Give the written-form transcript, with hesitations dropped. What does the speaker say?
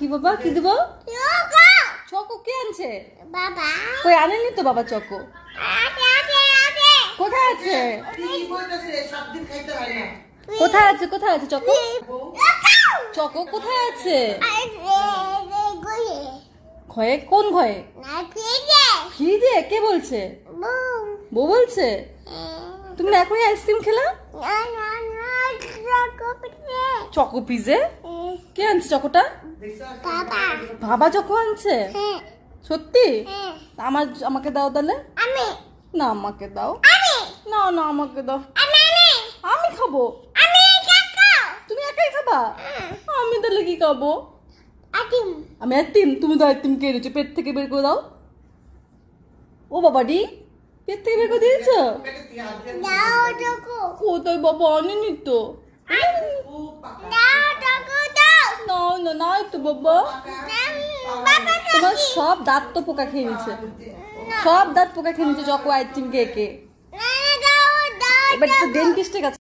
কি বাবা কি দিব? চকো কে আনছে? বাবা। কই আনেনি তো বাবা চকো। কোথায় আছে? কোথায় আছে কোথায় আছে চকো? চকো কোথায় আছে? ঘয়ে কোন ঘয়ে? ফ্রিজে। কে বলছে? বউ বলছে। তুমি না এখনই আইসক্রিম খেলা? চকো পিজে কে আনছে চকোটা? বাবা চকো আনছে? সত্যি? আমাকে দাও তাহলে। না আমাকে দাও। না না আমাকে দাও। আমি খাবো। তুমি একাই খাবা? আমি তাহলে কি খাবো? আমি আইসক্রিম। তুমি তো আইসক্রিম কে এনেছো? পেট থেকে বের করে দাও। ও বাবা ডি পেট থেকে বের করে দিয়েছো? কোথায় বাবা আনেনি তো। না না না তো বাবা। তোমার সব দাঁত তো পোকা খেয়ে নিচ্ছে। সব দাঁত পোকা খেয়ে নিচ্ছে চকো আইসক্রিম কে কে। এবার তো ডেন্টিস্টের কাছে